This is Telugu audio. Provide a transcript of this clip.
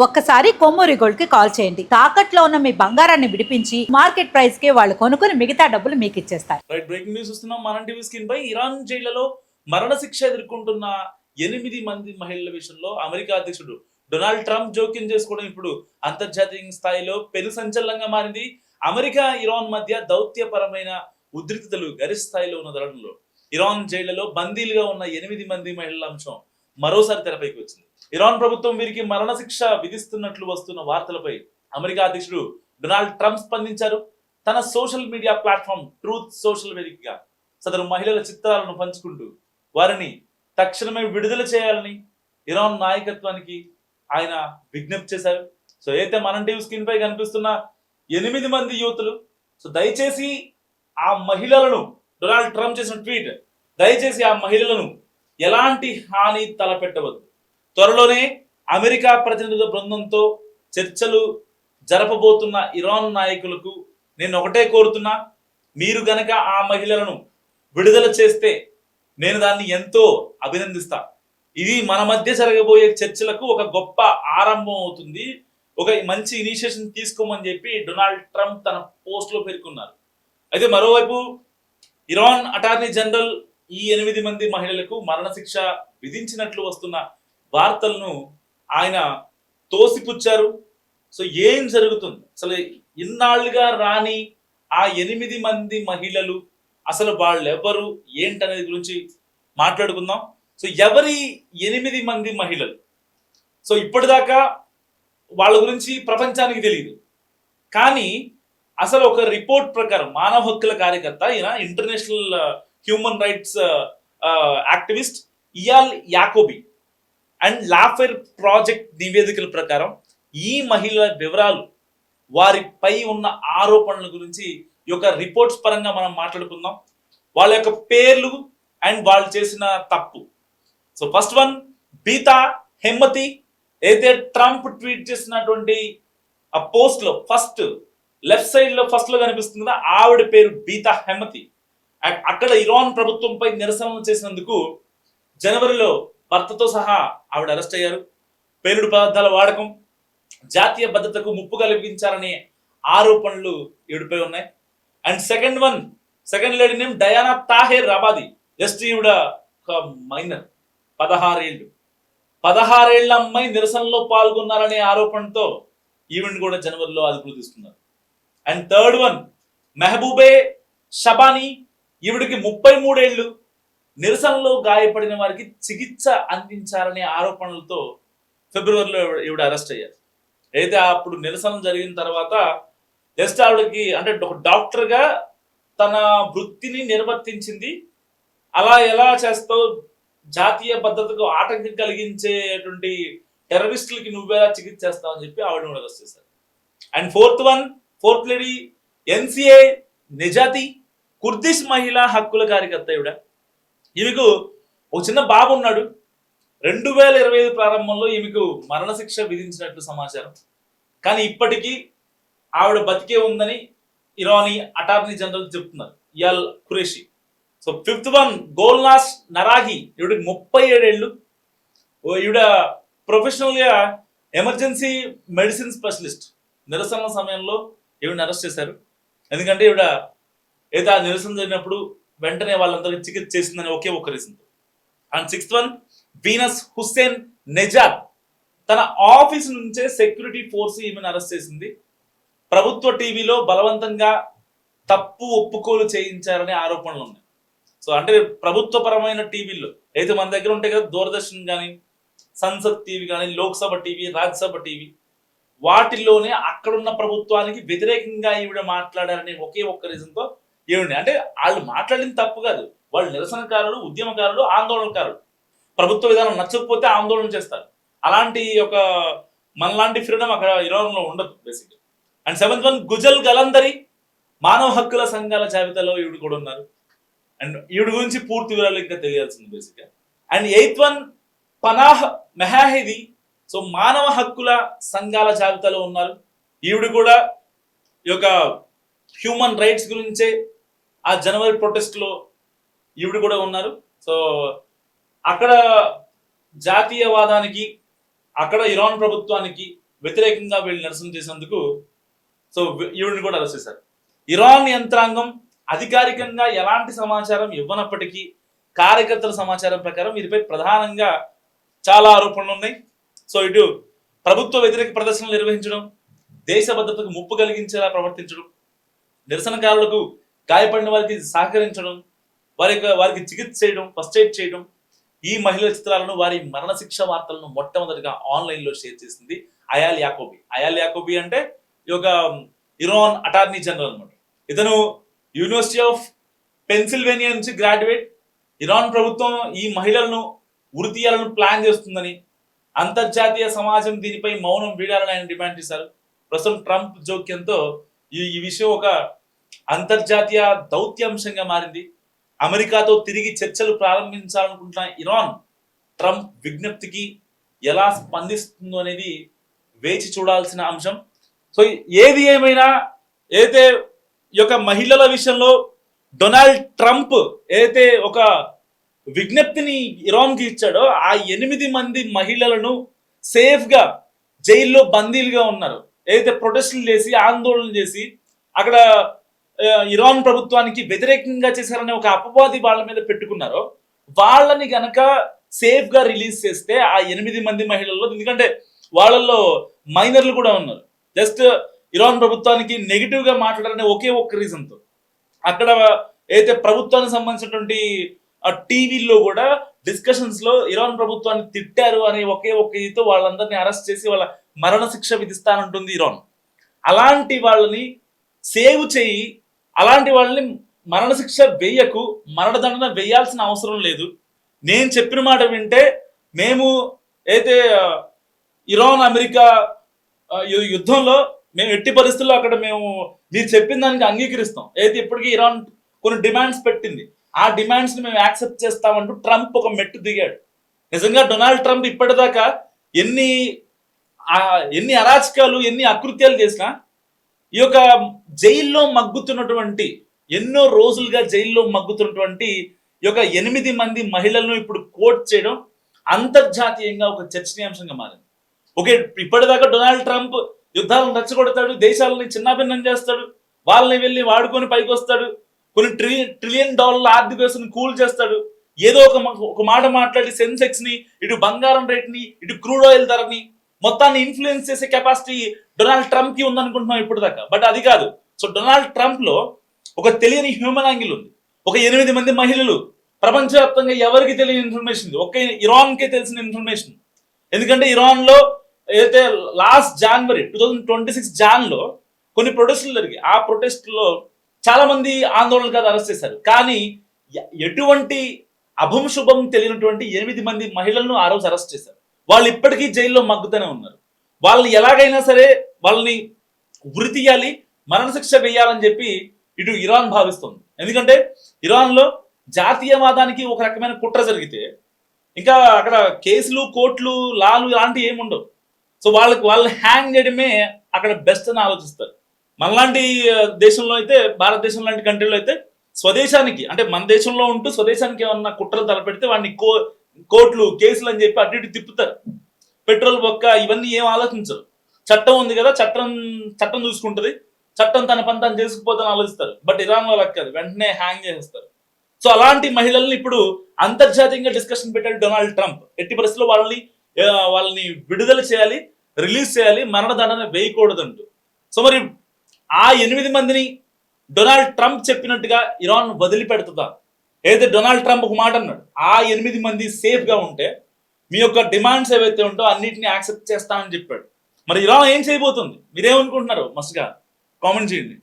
ఒక్కసారి కొమ్మూరి గోల్డ్ కి కాల్ చేయండి. తాకట్లో ఉన్న మీ బంగారాన్ని విడిపించి మార్కెట్ ప్రైస్ కి వాళ్ళు కొనుక్కుని మిగతా డబ్బులు మీకు ఇచ్చేస్తారు. రైట్, బ్రేకింగ్ న్యూస్ వస్తున్నాం. మనం టీవీ స్క్రీన్ పై ఇరాన్ జైళ్లలో మరణశిక్ష ఎదుర్కొంటున్న 8 మంది మహిళల విషయంలో అమెరికా అధ్యక్షుడు డొనాల్డ్ ట్రంప్ జోక్యం చేసుకోవడం ఇప్పుడు అంతర్జాతీయ స్థాయిలో పెను సంచలనంగా మారింది. అమెరికా ఇరాన్ మధ్య దౌత్యపరమైన ఉద్రిక్తతలు గరిష్ట స్థాయిలో ఉన్న తరుణంలో ఇరాన్ జైళ్లలో బందీలుగా ఉన్న 8 మంది మహిళల అంశం మరోసారి తెరపైకి వచ్చింది. ఇరాన్ ప్రభుత్వం వీరికి మరణశిక్ష విధిస్తున్నట్లు వస్తున్న వార్తలపై అమెరికా అధ్యక్షుడు డొనాల్డ్ ట్రంప్ స్పందించారు. తన social media platform truth social వేదికగా సదరు మహిళల చిత్రాలను పంచుకుంటూ వారిని తక్షణమే విడుదల చేయాలని ఇరాన్ నాయకత్వానికి ఆయన విజ్ఞప్తి చేశారు. సో అయితే మనం టీవీ స్క్రీన్ పై కనిపిస్తున్న 8 మంది యువతులు, సో దయచేసి ఆ మహిళలను, డొనాల్డ్ ట్రంప్ చేసిన ట్వీట్, దయచేసి ఆ మహిళలను ఎలాంటి హాని తలపెట్టవద్దు. త్వరలోనే అమెరికా ప్రతినిధుల బృందంతో చర్చలు జరపబోతున్న ఇరాన్ నాయకులకు నేను ఒకటే కోరుతున్నా, మీరు గనక ఆ మహిళలను విడుదల చేస్తే నేను దాన్ని ఎంతో అభినందిస్తా. ఇది మన మధ్య జరగబోయే చర్చలకు ఒక గొప్ప ఆరంభం అవుతుంది, ఒక మంచి ఇనిషియేషన్ తీసుకోమని చెప్పి డొనాల్డ్ ట్రంప్ తన పోస్ట్ లో పేర్కొన్నారు. అయితే మరోవైపు ఇరాన్ అటార్నీ జనరల్ ఈ 8 మంది మహిళలకు మరణశిక్ష విధించినట్లు వస్తున్న వార్తలను ఆయన తోసిపుచ్చారు. సో ఏం జరుగుతుంది, అసలు ఇన్నాళ్ళుగా రాని ఆ 8 మంది మహిళలు అసలు వాళ్ళెవరు ఏంటనేది గురించి మాట్లాడుకుందాం. సో ఎవరి 8 మంది మహిళలు? సో ఇప్పటిదాకా వాళ్ళ గురించి ప్రపంచానికి తెలియదు, కానీ అసలు ఒక రిపోర్ట్ ప్రకారం మానవ హక్కుల కార్యకర్త, ఈయన international human rights activist Eyal Yacobi and Lafer project నివేదికల ప్రకారం ఈ మహిళల వివరాలు, వారిపై ఉన్న ఆరోపణల గురించి ఈ యొక్క రిపోర్ట్స్ పరంగా మనం మాట్లాడుకుందాం. వాళ్ళ యొక్క పేర్లు అండ్ వాళ్ళు చేసిన తప్పు. So first one, Bita Hemmati. అయితే ట్రంప్ ట్వీట్ చేసినటువంటి ఆ పోస్ట్ లో ఫస్ట్ లెఫ్ట్ సైడ్ లో ఫస్ట్ లో కనిపిస్తుంది కదా, ఆవిడ పేరు బీతా హెమ్మతి. అక్కడ ఇరాన్ ప్రభుత్వంపై నిరసనలు చేసినందుకు జనవరిలో భర్తతో సహా ఆవిడ అరెస్ట్ అయ్యారు. పేలుడు పదార్థాల వాడకం, జాతీయ భద్రతకు ముప్పు కలిగించారనే ఆరోపణలు ఈవిడపై ఉన్నాయి. And second lady name Diana Taher అబాది. Just ఈవిడ ఒక మైనర్, 16 ఏళ్ల అమ్మాయి నిరసనలో పాల్గొన్నారనే ఆరోపణతో ఈవెంట్ కూడా జనవరిలో అదుపులో తీసుకున్నారు. And third one, Mahboubeh Shabani. ఈవిడికి 33 ఏళ్ళు. నిరసనలో గాయపడిన వారికి చికిత్స అందించారనే ఆరోపణలతో ఫిబ్రవరిలో ఈవిడ అరెస్ట్ అయ్యారు. అయితే అప్పుడు నిరసన జరిగిన తర్వాత జస్ట్ ఆవిడకి అంటే ఒక డాక్టర్గా తన వృత్తిని నిర్వర్తించింది. అలా ఎలా చేస్తావు, జాతీయ భద్రతకు ఆటంకం కలిగించేటువంటి టెర్రరిస్టులకి నువ్వేలా చికిత్స చేస్తావు అని చెప్పి ఆవిడని అరెస్ట్ చేశారు. And fourth lady Ensieh Nejati, Kurdish మహిళా హక్కుల కార్యకర్త ఈవిడ. ఈమెకు ఒక చిన్న బాబు ఉన్నాడు. 2025 ప్రారంభంలో ఈమెకు మరణశిక్ష విధించినట్లు సమాచారం, కానీ ఇప్పటికీ ఆవిడ బతికే ఉందని ఇరానీ అటార్నీ జనరల్ చెప్తున్నారు, Eyal Qureshi. So fifth one, Golnaz Naraghi. ఈవిడకి 37 ఏళ్ళు. ఈవిడ ప్రొఫెషనల్ గా ఎమర్జెన్సీ మెడిసిన్ స్పెషలిస్ట్. నిరసన సమయంలో ఈవిడని అరెస్ట్ చేశారు, ఎందుకంటే ఈవిడ ఏదో ఆ నిరసన జరిగినప్పుడు వెంటనే వాళ్ళందరికీ చికిత్స చేసిందని ఒకే ఒక reason. And sixth one, Venus Hossein Nejad. తన ఆఫీస్ నుంచే సెక్యూరిటీ ఫోర్స్ ఈమెను అరెస్ట్ చేసింది. ప్రభుత్వ టీవీలో బలవంతంగా తప్పు ఒప్పుకోలు చేయించారనే ఆరోపణలు ఉన్నాయి. సో అంటే ప్రభుత్వపరమైన టీవీల్లో అయితే మన దగ్గర ఉంటాయి కదా, దూరదర్శన్ కానీ, సంసద్ టీవీ కానీ, లోక్సభ టీవీ, రాజ్యసభ టీవీ, వాటిల్లోనే అక్కడున్న ప్రభుత్వానికి వ్యతిరేకంగా ఈవిడ మాట్లాడారనే ఒకే ఒక్క రీజన్తో ఏమిటి అంటే వాళ్ళు మాట్లాడింది తప్పు కాదు, వాళ్ళు నిరసనకారులు, ఉద్యమకారులు, ఆందోళనకారులు. ప్రభుత్వ విధానం నచ్చకపోతే ఆందోళన చేస్తారు. అలాంటి ఒక మనలాంటి ఫ్రీడమ్ అక్కడ ఇరాన్లో ఉండదు బేసిక్గా. And seventh one, Ghazal Ghalandari. మానవ హక్కుల సంఘాల జాబితాలో ఈవిడ కూడా ఉన్నారు. అండ్ ఈవిడ గురించి పూర్తి వివరాలు ఇంకా తెలియాల్సింది బేసిక్గా. అండ్ ఎయిత్ వన్, పనాహ్ మెహాహిది. సో మానవ హక్కుల సంఘాల జాబితాలో ఉన్నారు. ఈవిడ కూడా ఈ యొక్క హ్యూమన్ రైట్స్ గురించే ఆ జనవరి ప్రొటెస్ట్లో ఈవిడ కూడా ఉన్నారు. సో అక్కడ జాతీయవాదానికి, అక్కడ ఇరాన్ ప్రభుత్వానికి వ్యతిరేకంగా వీళ్ళు నిరసన చేసేందుకు సో ఈవిడిని కూడా అరెస్ట్ చేశారు. ఇరాన్ యంత్రాంగం అధికారికంగా ఎలాంటి సమాచారం ఇవ్వనప్పటికీ కార్యకర్తల సమాచారం ప్రకారం వీరిపై ప్రధానంగా చాలా ఆరోపణలు ఉన్నాయి. సో ఇటు ప్రభుత్వ వ్యతిరేక ప్రదర్శనలు నిర్వహించడం, దేశ భద్రతకు ముప్పు కలిగించేలా ప్రవర్తించడం, నిరసనకారులకు గాయపడిన వారికి సహకరించడం, వారికి చికిత్స చేయడం, ఫస్ట్ ఎయిడ్ చేయడం, ఈ మహిళల చిత్రాలను, వారి మరణశిక్ష వార్తలను మొట్టమొదటిగా ఆన్లైన్లో షేర్ చేసింది అయాల్ యాకోబీ. అయాల్ యాకోబీ అంటే ఈ యొక్క ఇరాన్ అటార్నీ జనరల్ అనమాట. ఇతను యూనివర్సిటీ ఆఫ్ పెన్సిల్వేనియా నుంచి గ్రాడ్యుయేట్. ఇరాన్ ప్రభుత్వం ఈ మహిళలను ఉరి తీయాలని ప్లాన్ చేస్తుందని, అంతర్జాతీయ సమాజం దీనిపై మౌనం వీడాలని ఆయన డిమాండ్ చేశారు. ప్రస్తుతం ట్రంప్ జోక్యంతో ఈ విషయం ఒక అంతర్జాతీయ దౌత్యాంశంగా మారింది. అమెరికాతో తిరిగి చర్చలు ప్రారంభించాలనుకుంటున్న ఇరాన్ ట్రంప్ విజ్ఞప్తికి ఎలా స్పందిస్తుందో అనేది వేచి చూడాల్సిన అంశం. సో ఏది ఏమైనా ఏదైతే ఈ యొక్క మహిళల విషయంలో డొనాల్డ్ ట్రంప్ ఏదైతే ఒక విజ్ఞప్తిని ఇరాన్కి ఇచ్చాడో, ఆ 8 మంది మహిళలను సేఫ్గా జైల్లో బందీలుగా ఉన్నారు. ఏదైతే ప్రొటెస్టులు చేసి ఆందోళన చేసి అక్కడ ఇరాన్ ప్రభుత్వానికి వ్యతిరేకంగా చేశారనే ఒక అపవాది వాళ్ళ మీద పెట్టుకున్నారో, వాళ్ళని గనక సేఫ్ గా రిలీజ్ చేస్తే ఆ 8 మంది మహిళల్లో, ఎందుకంటే వాళ్ళల్లో మైనర్లు కూడా ఉన్నారు, జస్ట్ ఇరాన్ ప్రభుత్వానికి నెగిటివ్ గా మాట్లాడారనే ఒకే ఒక్క రీజన్ తో అక్కడ అయితే ప్రభుత్వానికి సంబంధించినటువంటి టీవీల్లో కూడా డిస్కషన్స్ లో ఇరాన్ ప్రభుత్వాన్ని తిట్టారు అనే ఒకే ఒక్క ఇదితో వాళ్ళందరినీ అరెస్ట్ చేసి వాళ్ళ మరణశిక్ష విధిస్తానంటుంది ఇరాన్. అలాంటి వాళ్ళని సేవ్ చేయి, అలాంటి వాళ్ళని మరణశిక్ష వేయకు, మరణదండన వేయాల్సిన అవసరం లేదు. నేను చెప్పిన మాట వింటే మేము అయితే ఇరాన్ అమెరికా యుద్ధంలో మేము ఎట్టి పరిస్థితుల్లో అక్కడ మేము మీరు చెప్పిన దానికి అంగీకరిస్తాం. అయితే ఇప్పటికీ ఇరాన్ కొన్ని డిమాండ్స్ పెట్టింది, ఆ డిమాండ్స్ ని మేము యాక్సెప్ట్ చేస్తామంటూ ట్రంప్ ఒక మెట్టు దిగాడు. నిజంగా డొనాల్డ్ ట్రంప్ ఇప్పటిదాకా ఎన్ని అరాచకాలు, ఎన్ని అకృత్యాలు చేసినా ఈ యొక్క జైల్లో మగ్గుతున్నటువంటి, ఎన్నో రోజులుగా జైల్లో మగ్గుతున్నటువంటి ఈ యొక్క 8 మంది మహిళలను ఇప్పుడు కోట్ చేయడం అంతర్జాతీయంగా ఒక చర్చనీయాంశంగా మారింది. ఓకే, ఇప్పటిదాకా డొనాల్డ్ ట్రంప్ యుద్ధాలను రెచ్చగొడతాడు, దేశాలని చిన్నాభిన్నం చేస్తాడు, వాళ్ళని వెళ్ళి వాడుకొని పైకి వస్తాడు, కొన్ని ట్రిలియన్ డాలర్ల ఆర్థిక వ్యవస్థను కూల్ చేస్తాడు, ఏదో ఒక మాట మాట్లాడి సెన్సెక్స్ ని, ఇటు బంగారం రేట్ ని, ఇటు క్రూడ్ ఆయిల్ ధరని మొత్తాన్ని ఇన్ఫ్లుయెన్స్ చేసే కెపాసిటీ డొనాల్డ్ ట్రంప్ కి ఉందనుకుంటున్నాం ఇప్పుడు దాకా. బట్ అది కాదు. సో డొనాల్డ్ ట్రంప్ లో ఒక తెలియని హ్యూమన్ యాంగిల్ ఉంది. ఒక 8 మంది మహిళలు, ప్రపంచవ్యాప్తంగా ఎవరికి తెలియని ఇన్ఫర్మేషన్, ఒక ఇరాన్ కే తెలిసిన ఇన్ఫర్మేషన్. ఎందుకంటే ఇరాన్ లో ఏదైతే లాస్ట్ జనవరి 2026 జాన్ లో కొన్ని ప్రొటెస్టులు జరిగాయి. ఆ ప్రొటెస్టులో చాలా మంది ఆందోళనకారులు అరెస్ట్ చేశారు. కానీ ఎటువంటి అభం శుభం తెలియనటువంటి 8 మంది మహిళలను ఆ రోజు అరెస్ట్ చేశారు. వాళ్ళు ఇప్పటికీ జైల్లో మగ్గుతూనే ఉన్నారు. వాళ్ళని ఎలాగైనా సరే వాళ్ళని ఉరి తీయాలి, మరణశిక్ష వేయాలని చెప్పి ఇటు ఇరాన్ భావిస్తుంది. ఎందుకంటే ఇరాన్లో జాతీయవాదానికి ఒక రకమైన కుట్ర జరిగితే ఇంకా అక్కడ కేసులు, కోర్టులు, లాలు ఇలాంటివి ఏమి ఉండవు. సో వాళ్ళని హ్యాంగ్ చేయడమే అక్కడ బెస్ట్ అని ఆలోచిస్తారు. మనలాంటి దేశంలో అయితే, భారతదేశం లాంటి కంట్రీలో అయితే స్వదేశానికి, అంటే మన దేశంలో ఉంటూ స్వదేశానికి ఏమన్నా కుట్రలు తలపెడితే వాడిని కోర్టులు, కేసులు అని చెప్పి అటు ఇటు తిప్పుతారు. పెట్రోల్ బొక్క ఇవన్నీ ఏం ఆలోచించరు. చట్టం ఉంది కదా, చట్టం చూసుకుంటుంది, చట్టం తన పని తను చేసుకుపోతాను ఆలోచిస్తారు. బట్ ఇరాన్ వాళ్ళకి కాదు, వెంటనే హ్యాంగ్ చేసేస్తారు. సో అలాంటి మహిళల్ని ఇప్పుడు అంతర్జాతీయంగా డిస్కషన్ పెట్టాడు డొనాల్డ్ ట్రంప్. ఎట్టి పరిస్థితుల్లో వాళ్ళని విడుదల చేయాలి, రిలీజ్ చేయాలి, మరణదండన వేయకూడదంటూ. సో మరి ఆ 8 మందిని డొనాల్డ్ ట్రంప్ చెప్పినట్టుగా ఇరాన్ వదిలిపెడుతుందా? ఏదైతే డొనాల్డ్ ట్రంప్ ఒక మాట అన్నాడు, ఆ 8 మంది సేఫ్ గా ఉంటే మీ యొక్క డిమాండ్స్ ఏవైతే ఉంటో అన్నిటిని యాక్సెప్ట్ చేస్తానని చెప్పాడు. మరి ఇరాన్ ఏం చేయబోతుంది? మీరేమనుకుంటున్నారు? మస్తుగా కామెంట్ చేయండి.